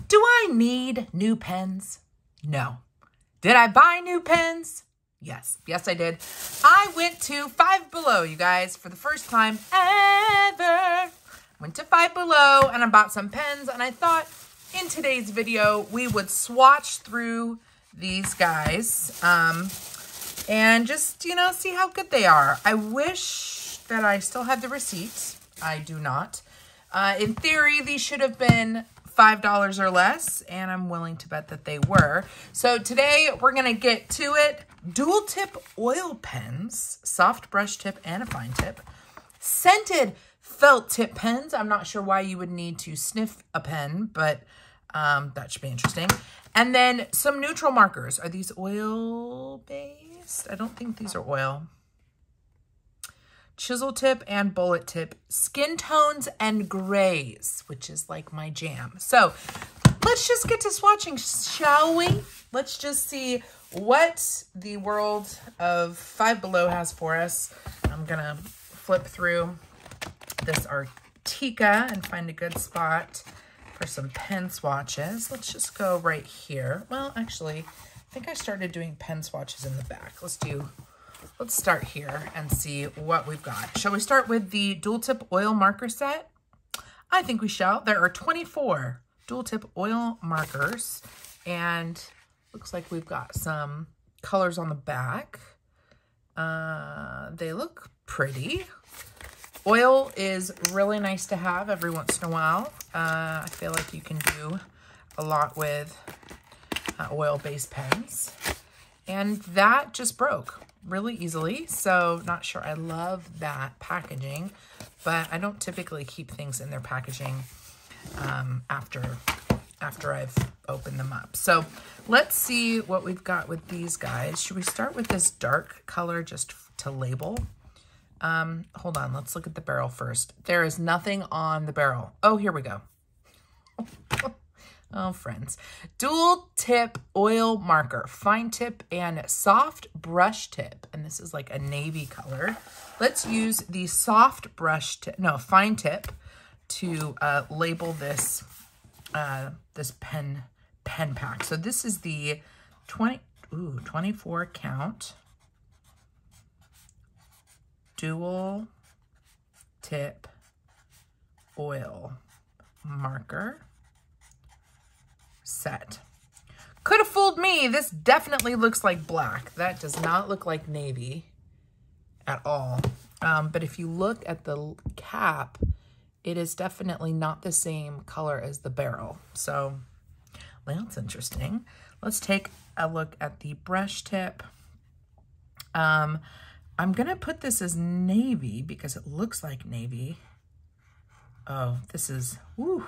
Do I need new pens? No. Did I buy new pens? Yes. Yes, I did. I went to Five Below, you guys, for the first time ever. Went to Five Below and I bought some pens, and I thought in today's video we would swatch through these guys and just, you know, see how good they are. I wish that I still had the receipts. I do not. In theory, these should have been $5 or less, and I'm willing to bet that they were. So today we're gonna get to it. Dual tip oil pens, soft brush tip and a fine tip. Scented felt tip pens. I'm not sure why you would need to sniff a pen, but that should be interesting. And then some neutral markers. Are these oil based? I don't think these are oil. Chisel tip and bullet tip, skin tones and grays, which is like my jam. So let's just get to swatching, shall we? Let's just see what the world of Five Below has for us. I'm gonna flip through this Artica and find a good spot for some pen swatches. Let's just go right here. Well, actually, I think I started doing pen swatches in the back. Let's start here and see what we've got. Shall we start with the dual tip oil marker set? I think we shall. There are 24 dual tip oil markers, and looks like we've got some colors on the back. They look pretty. Oil is really nice to have every once in a while. I feel like you can do a lot with oil-based pens. And that just broke really easily, so not sure I love that packaging, but I don't typically keep things in their packaging after I've opened them up. So let's see what we've got with these guys. Should we start with this dark color just to label? Hold on, let's look at the barrel first. There is nothing on the barrel. Oh, here we go. Oh, friends. Dual tip oil marker, fine tip and soft brush tip. And this is like a navy color. Let's use the soft brush tip, no, fine tip to label this this pen pack. So this is the 24 count dual tip oil marker set. Could have fooled me. This definitely looks like black. That does not look like navy at all. But if you look at the cap, it is definitely not the same color as the barrel. So, well, that's interesting. Let's take a look at the brush tip. I'm gonna put this as navy because it looks like navy. Oh, this is, woo.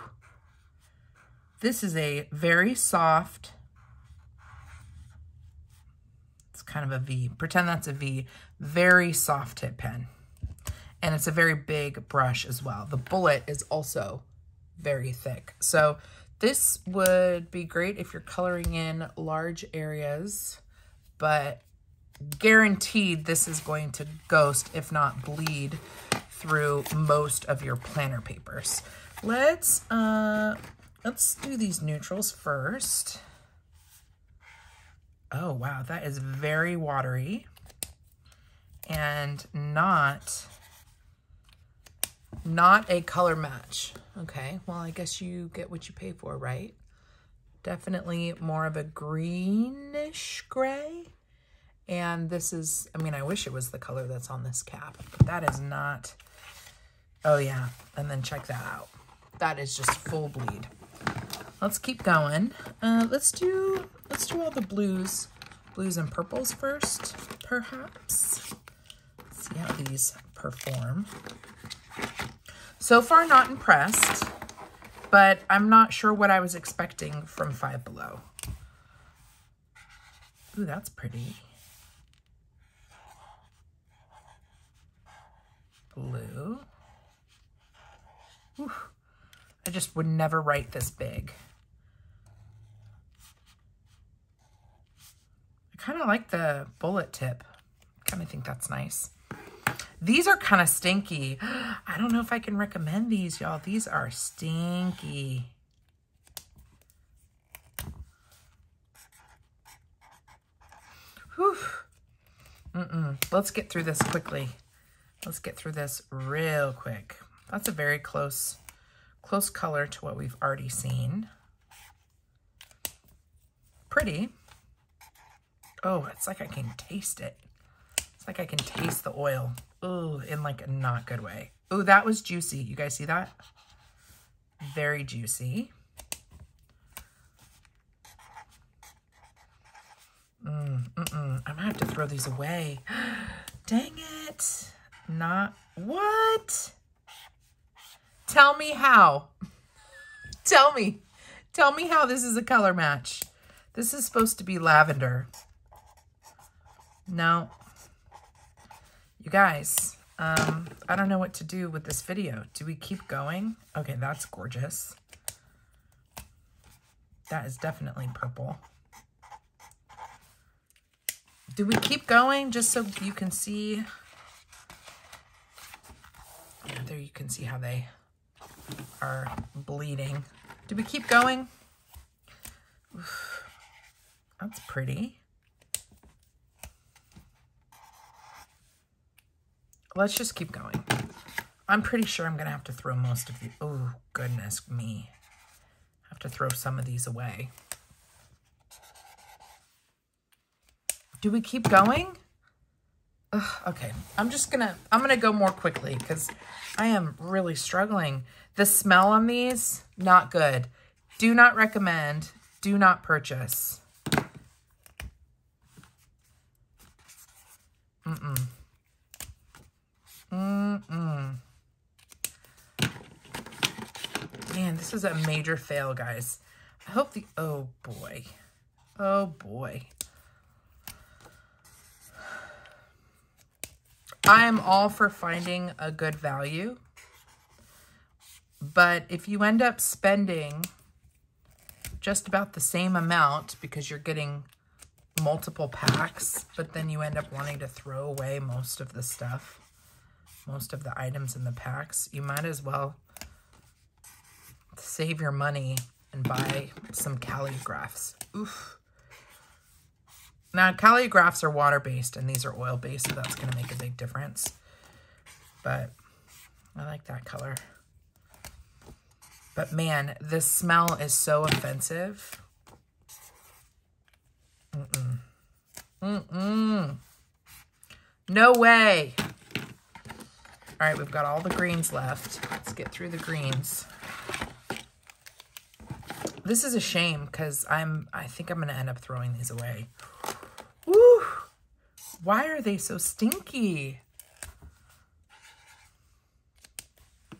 This is a very soft, it's kind of a V, pretend that's a V, very soft tip pen. And it's a very big brush as well. The bullet is also very thick. So this would be great if you're coloring in large areas, but guaranteed this is going to ghost, if not bleed, through most of your planner papers. Let's do these neutrals first. Oh, wow, that is very watery and not a color match. Okay, well, I guess you get what you pay for, right? Definitely more of a greenish gray. And this is, I mean, I wish it was the color that's on this cap, but that is not. Oh yeah, and then check that out. That is just full bleed. Let's keep going. Let's do all the blues and purples first, perhaps. Let's see how these perform. So far, not impressed, but I'm not sure what I was expecting from Five Below. Ooh, that's pretty. Blue. Ooh, I just would never write this big. I kind of like the bullet tip. Kind of think that's nice. These are kind of stinky. I don't know if I can recommend these, y'all. These are stinky. Whew. Let's get through this quickly. Let's get through this real quick. That's a very close color to what we've already seen. Pretty. Oh, it's like I can taste it. It's like I can taste the oil. Ooh, in like a not good way. Ooh, that was juicy. You guys see that? Very juicy. I might have to throw these away. Dang it. Not, what? Tell me how. Tell me how this is a color match. This is supposed to be lavender. No. You guys, I don't know what to do with this video. Do we keep going? Okay, that's gorgeous. That is definitely purple. Do we keep going just so you can see? Yeah, there you can see how they are bleeding. Do we keep going? Oof, that's pretty. Let's just keep going. I'm pretty sure I'm going to have to throw most of these. Oh, goodness me. I have to throw some of these away. Do we keep going? Ugh, okay, I'm gonna go more quickly because I am really struggling. The smell on these, not good. Do not recommend, do not purchase. Man, this is a major fail, guys. I hope the, oh boy. Oh boy. I am all for finding a good value, but if you end up spending just about the same amount because you're getting multiple packs, but then you end up wanting to throw away most of the stuff, most of the items in the packs, you might as well save your money and buy some calligraphs. Oof. Now, calligraphs are water-based, and these are oil-based, so that's going to make a big difference. But I like that color. But, man, this smell is so offensive. No way. All right, we've got all the greens left. Let's get through the greens. This is a shame, because I think I'm going to end up throwing these away. Woo! Why are they so stinky?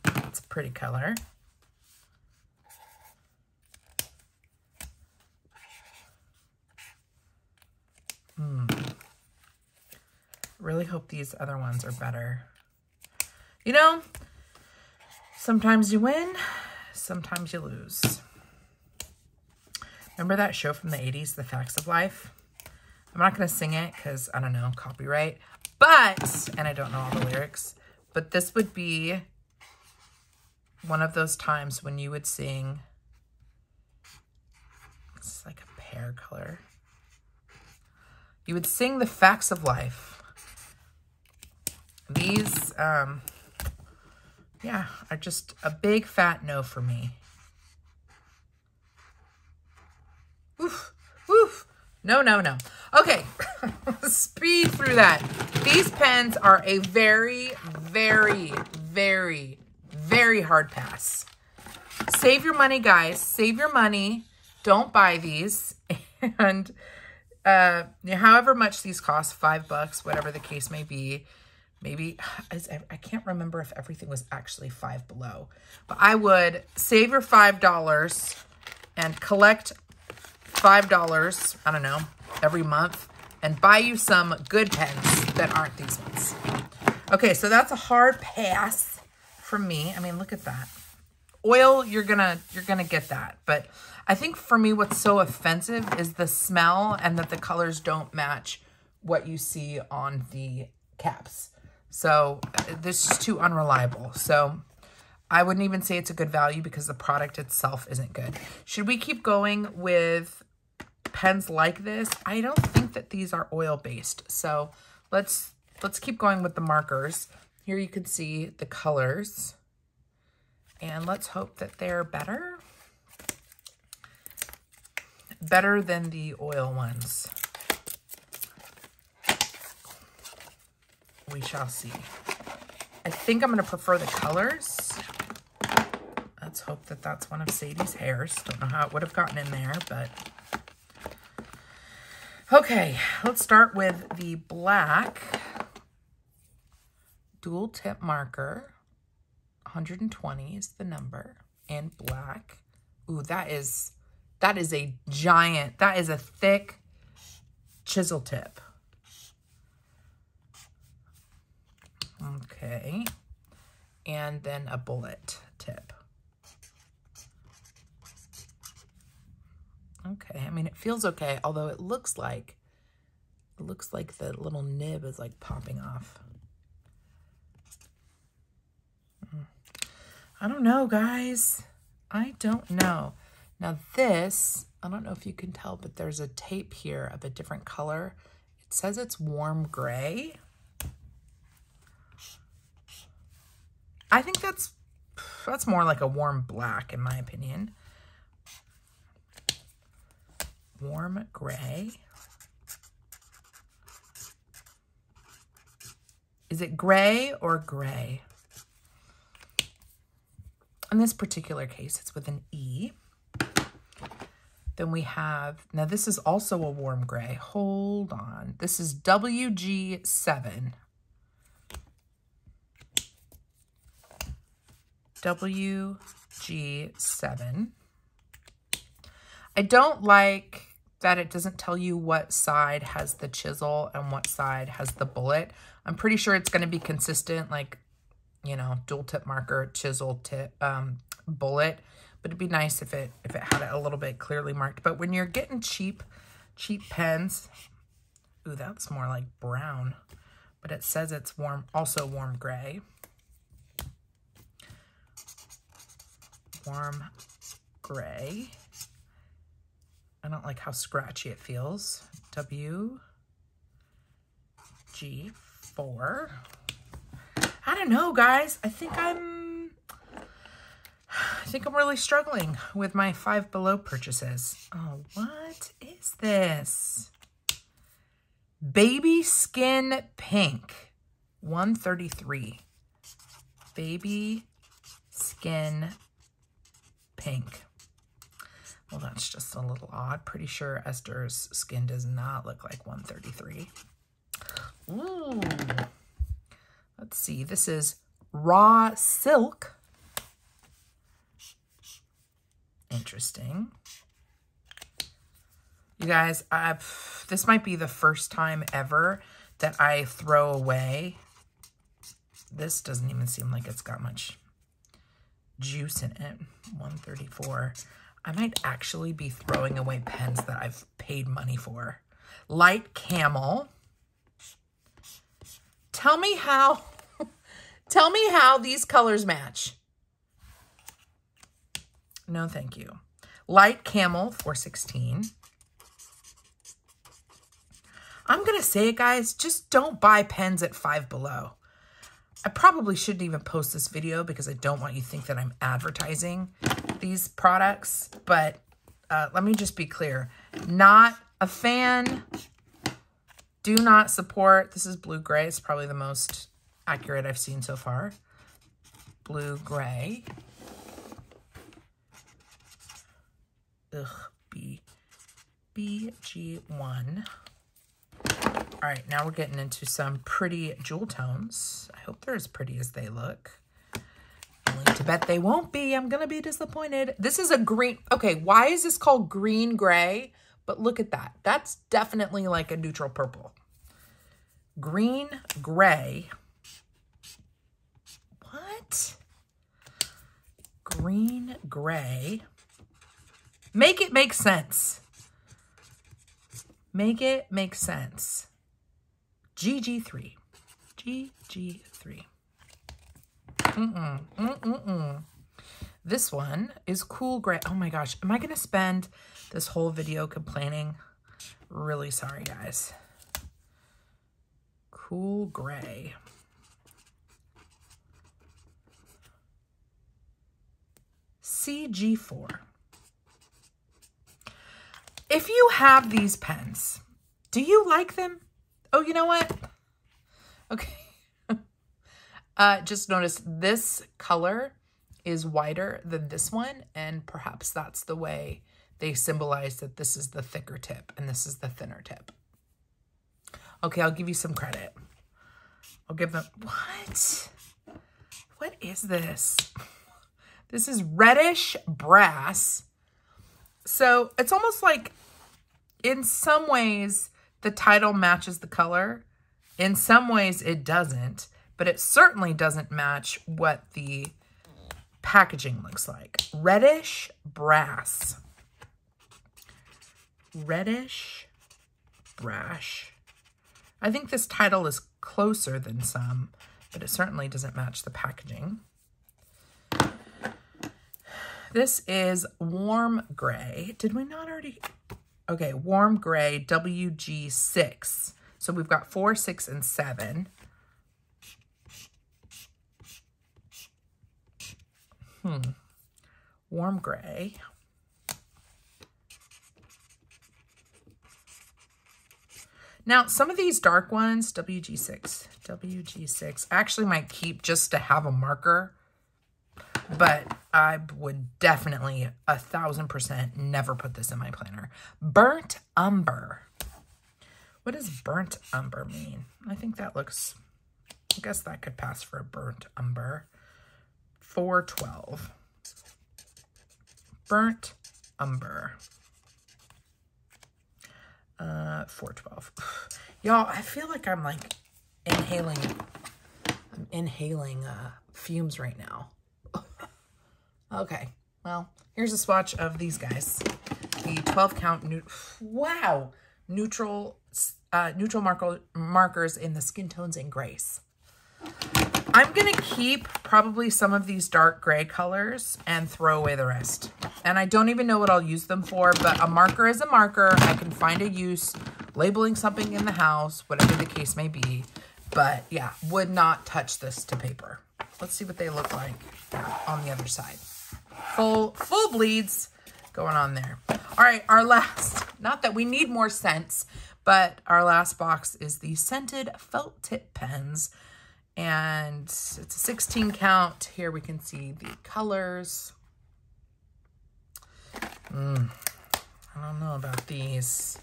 It's a pretty color. Really hope these other ones are better. You know, sometimes you win, sometimes you lose. Remember that show from the 80s, The Facts of Life? I'm not going to sing it because, I don't know, copyright. But, and I don't know all the lyrics, but this would be one of those times when you would sing, it's like a pear color. You would sing The Facts of Life. These, yeah, are just a big fat no for me. Oof, oof. No, no, no. Okay, speed through that. These pens are a very, very, very, very hard pass. Save your money, guys. Save your money. Don't buy these. And however much these cost, $5, whatever the case may be. Maybe, I can't remember if everything was actually $5 below. But I would save your $5 and collect $5, I don't know, every month, and buy you some good pens that aren't these ones. Okay, so that's a hard pass from me. I mean, look at that. Oil, you're gonna get that. But I think for me, what's so offensive is the smell and that the colors don't match what you see on the caps. So this is too unreliable. So I wouldn't even say it's a good value because the product itself isn't good. Should we keep going with pens like this? I don't think think that these are oil-based. So let's keep going with the markers. Here you can see the colors. And let's hope that they're better. Better than the oil ones. We shall see. I think I'm going to prefer the colors. Let's hope that that's one of Sadie's hairs. Don't know how it would have gotten in there, but... Okay, let's start with the black dual tip marker. 120 is the number, and black. Ooh, that is a giant, that is a thick chisel tip. Okay, and then a bullet tip. Okay, I mean, it feels okay, although it looks like the little nib is like popping off. I don't know, guys. I don't know. Now this, I don't know if you can tell, but there's a tape here of a different color. It says it's warm gray. I think that's more like a warm black, in my opinion. Warm gray. Is it gray or gray? In this particular case, it's with an E. Then we have, now this is also a warm gray. Hold on. This is WG7. WG7. I don't like that it doesn't tell you what side has the chisel and what side has the bullet. I'm pretty sure it's going to be consistent, like, you know, dual tip marker, chisel tip, bullet. But it'd be nice if it had it a little bit clearly marked. But when you're getting cheap pens, ooh, that's more like brown. But it says it's warm, also warm gray. Warm gray. I don't like how scratchy it feels. WG4. I don't know, guys. I think I'm really struggling with my Five Below purchases. Oh, what is this? Baby Skin Pink, 133. Baby Skin Pink. Well, that's just a little odd. Pretty sure Esther's skin does not look like 133. Ooh. Let's see. This is Raw Silk. Interesting. You guys, this might be the first time ever that I throw away. This doesn't even seem like it's got much juice in it. 134. I might actually be throwing away pens that I've paid money for. Light Camel. Tell me how these colors match. No, thank you. Light Camel, 416. I'm going to say it, guys, just don't buy pens at Five Below. I probably shouldn't even post this video because I don't want you to think that I'm advertising these products. But let me just be clear. Not a fan. Do not support. This is blue gray. It's probably the most accurate I've seen so far. Blue gray. Ugh, BG1. All right, now we're getting into some pretty jewel tones. I hope they're as pretty as they look. I'm willing to bet they won't be. I'm going to be disappointed. This is a green. Okay, why is this called green gray? But look at that. That's definitely like a neutral purple. Green gray. What? Green gray. Make it make sense. Make it make sense. GG3. GG3. This one is cool gray. Oh my gosh. Am I going to spend this whole video complaining Really sorry, guys. Cool gray. CG4. If you have these pens, do you like them? Oh, you know what? Okay. Just notice this color is wider than this one, and perhaps that's the way they symbolize that this is the thicker tip and this is the thinner tip. Okay, I'll give you some credit. I'll give them, what is this? This is reddish brass. So it's almost like, in some ways, the title matches the color. In some ways, it doesn't. But it certainly doesn't match what the packaging looks like. Reddish brass. Reddish brass. I think this title is closer than some, but it certainly doesn't match the packaging. This is warm gray. Did we not already? Okay, warm gray, WG6. So we've got 4, 6, and 7. Warm gray. Now, some of these dark ones, WG6, I actually might keep just to have a marker, but I would definitely 1000% never put this in my planner. Burnt umber. What does burnt umber mean? I think that looks, I guess that could pass for a burnt umber. 412. Burnt umber. 412. Y'all, I feel like I'm like inhaling fumes right now. Okay, well, here's a swatch of these guys. The 12 count, neutral markers in the skin tones and grays. I'm going to keep probably some of these dark gray colors and throw away the rest. And I don't even know what I'll use them for, but a marker is a marker. I can find a use labeling something in the house, whatever the case may be. But yeah, would not touch this to paper. Let's see what they look like on the other side. Full bleeds going on there. All right, our last, not that we need more scents, but our last box is the scented felt tip pens. And it's a 16 count. Here we can see the colors. I don't know about these.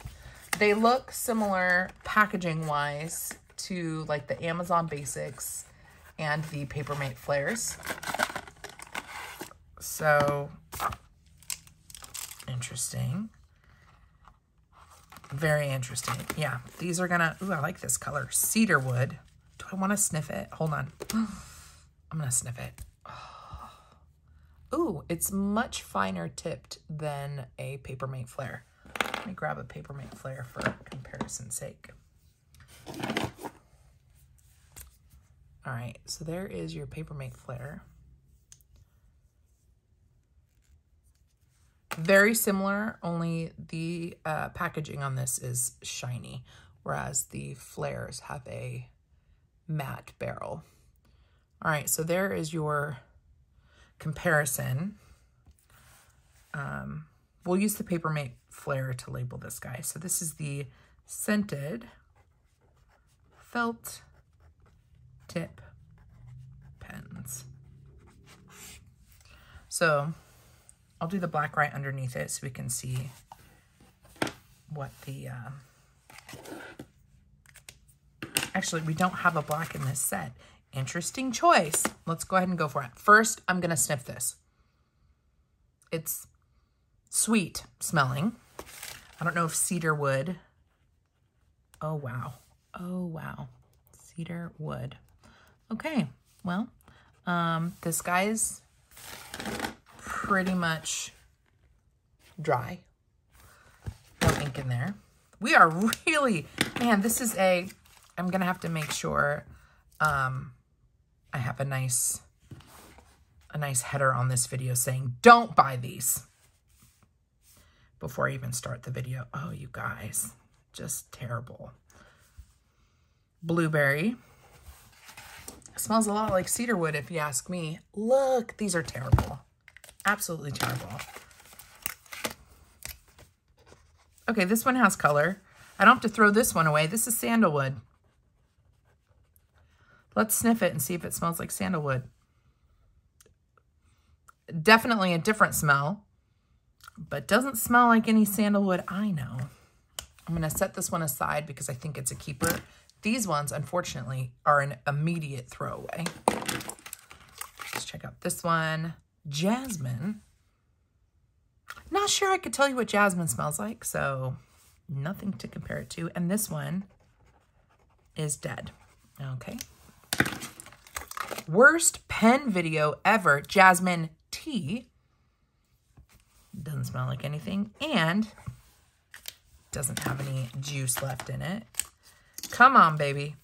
They look similar packaging wise to like the Amazon Basics and the Papermate Flares. So interesting. Very interesting. Yeah, these are gonna, ooh, I like this color. Cedar wood. Do I want to sniff it? Hold on. I'm gonna sniff it. Oh. Ooh, it's much finer tipped than a Papermate Flare. Let me grab a Papermate Flare for comparison's sake. All right, so there is your Papermate Flare. Very similar, only the packaging on this is shiny, whereas the flares have a matte barrel. All right, so there is your comparison. We'll use the Papermate Flare to label this guy. So this is the scented felt tip pens. So I'll do the black right underneath it so we can see what the, actually, we don't have a black in this set. Interesting choice. Let's go ahead and go for it. First, I'm going to sniff this. It's sweet smelling. I don't know if cedar wood. Oh, wow. Oh, wow. Cedar wood. Okay. Well, this guy's pretty much dry. No ink in there. We are really, man, this is a, I'm going to have to make sure I have a nice header on this video saying, don't buy these before I even start the video. Oh, you guys, just terrible. Blueberry. Smells a lot like cedarwood if you ask me. Look, these are terrible. Absolutely terrible. Okay, this one has color. I don't have to throw this one away. This is sandalwood. Let's sniff it and see if it smells like sandalwood. Definitely a different smell, but doesn't smell like any sandalwood I know. I'm going to set this one aside because I think it's a keeper. These ones, unfortunately, are an immediate throwaway. Let's check out this one. Jasmine. Not sure I could tell you what jasmine smells like, so nothing to compare it to. And this one is dead. Okay. Worst pen video ever. Jasmine tea. Doesn't smell like anything. And doesn't have any juice left in it. Come on, baby.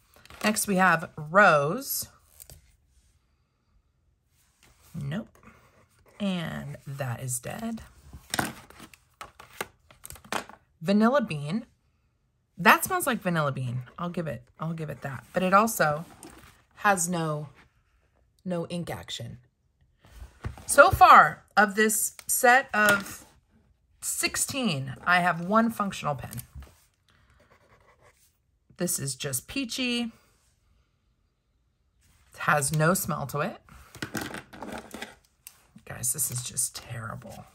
Next we have rose. Nope. And that is dead. Vanilla bean. That smells like vanilla bean. I'll give it that. But it also has no ink action. So far, of this set of 16, I have one functional pen. This is just peachy. It has no smell to it. Guys, this is just terrible.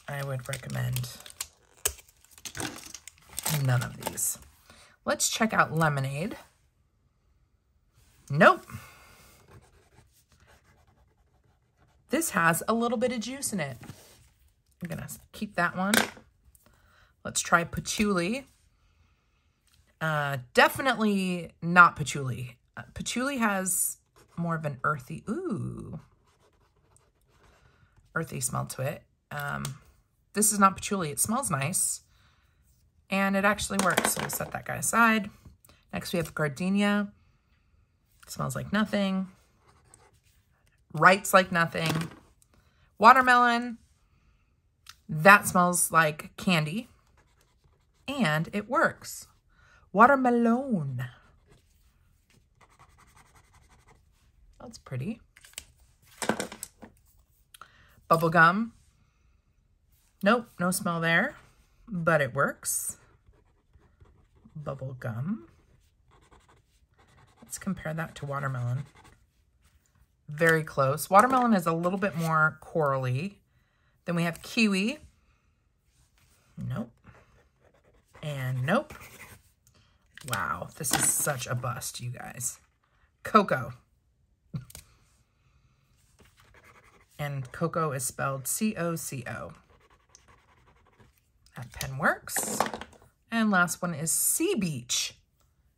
I would recommend none of these. Let's check out lemonade. Nope. This has a little bit of juice in it. I'm gonna keep that one. Let's try patchouli. Definitely not patchouli. Patchouli has more of an earthy smell to it. This is not patchouli. It smells nice. And it actually works. So we'll set that guy aside. Next we have gardenia. It smells like nothing. Writes like nothing. Watermelon. That smells like candy. And it works. Watermelon. That's pretty. Bubblegum. Nope, no smell there, but it works. Bubblegum. Let's compare that to watermelon. Very close. Watermelon is a little bit more corally. Then we have kiwi. Nope. And nope. Wow, this is such a bust, you guys. Cocoa. And cocoa is spelled C-O-C-O. That pen works. And last one is Sea Beach.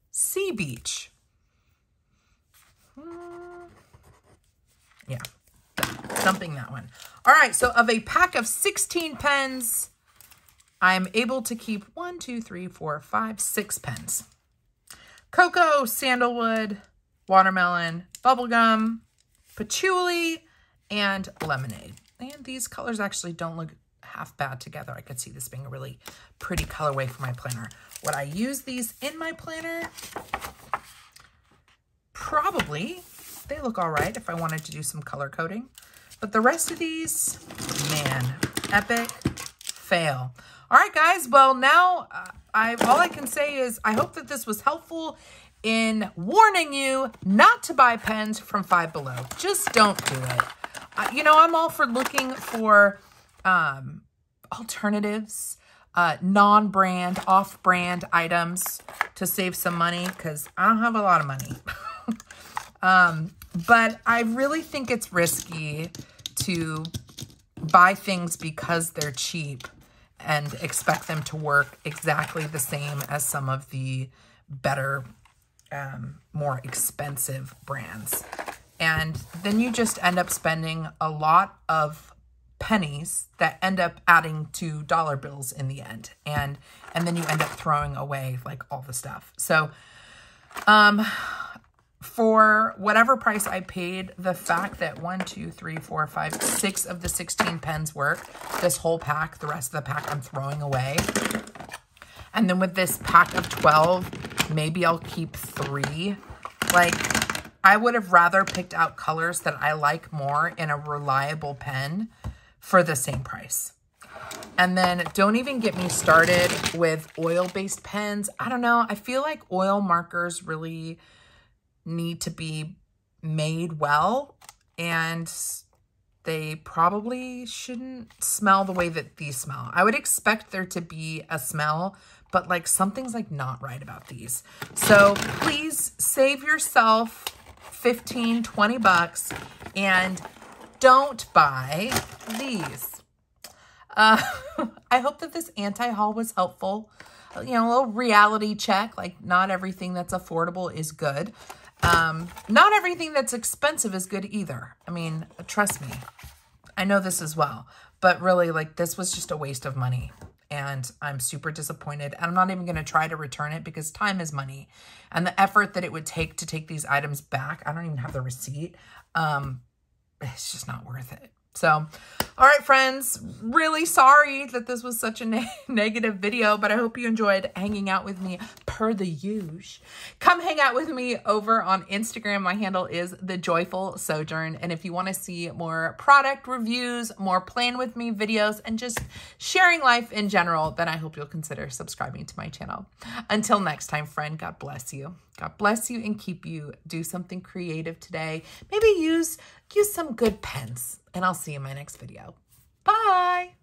Sea Beach. Yeah, dumping that one. All right, so of a pack of 16 pens, I'm able to keep 1, 2, 3, 4, 5, 6 pens. Cocoa, sandalwood, watermelon, bubblegum, patchouli, and lemonade. And these colors actually don't look half bad together. I could see this being a really pretty colorway for my planner. Would I use these in my planner? Probably. They look all right if I wanted to do some color coding. But the rest of these, man, epic fail. All right, guys. Well, now all I can say is I hope that this was helpful in warning you not to buy pens from Five Below. Just don't do it. You know, I'm all for looking for alternatives, non-brand, off-brand items to save some money because I don't have a lot of money. But I really think it's risky to buy things because they're cheap and expect them to work exactly the same as some of the better, more expensive brands. And then you just end up spending a lot of pennies that end up adding to dollar bills in the end. And then you end up throwing away like all the stuff. So, for whatever price I paid, the fact that 1, 2, 3, 4, 5, 6 of the 16 pens work, this whole pack, the rest of the pack I'm throwing away. And then with this pack of 12, maybe I'll keep 3. Like, I would have rather picked out colors that I like more in a reliable pen for the same price. And then don't even get me started with oil-based pens. I don't know. I feel like oil markers really need to be made well, and they probably shouldn't smell the way that these smell. I would expect there to be a smell, but like something's like not right about these. So please save yourself 15, 20 bucks and don't buy these. I hope that this anti-haul was helpful. You know, a little reality check. Like, not everything that's affordable is good. Not everything that's expensive is good either. I mean, trust me, I know this as well. But really, like, this was just a waste of money. And I'm super disappointed. I'm not even going to try to return it because time is money. And the effort that it would take to take these items back, I don't even have the receipt. It's just not worth it. So, all right, friends, really sorry that this was such a negative video, but I hope you enjoyed hanging out with me per the usual. Come hang out with me over on Instagram. My handle is The Joyful Sojourn. And if you want to see more product reviews, more plan with me videos, and just sharing life in general, then I hope you'll consider subscribing to my channel. Until next time, friend, God bless you. God bless you and keep you. Do something creative today. Maybe use some good pens. And I'll see you in my next video. Bye.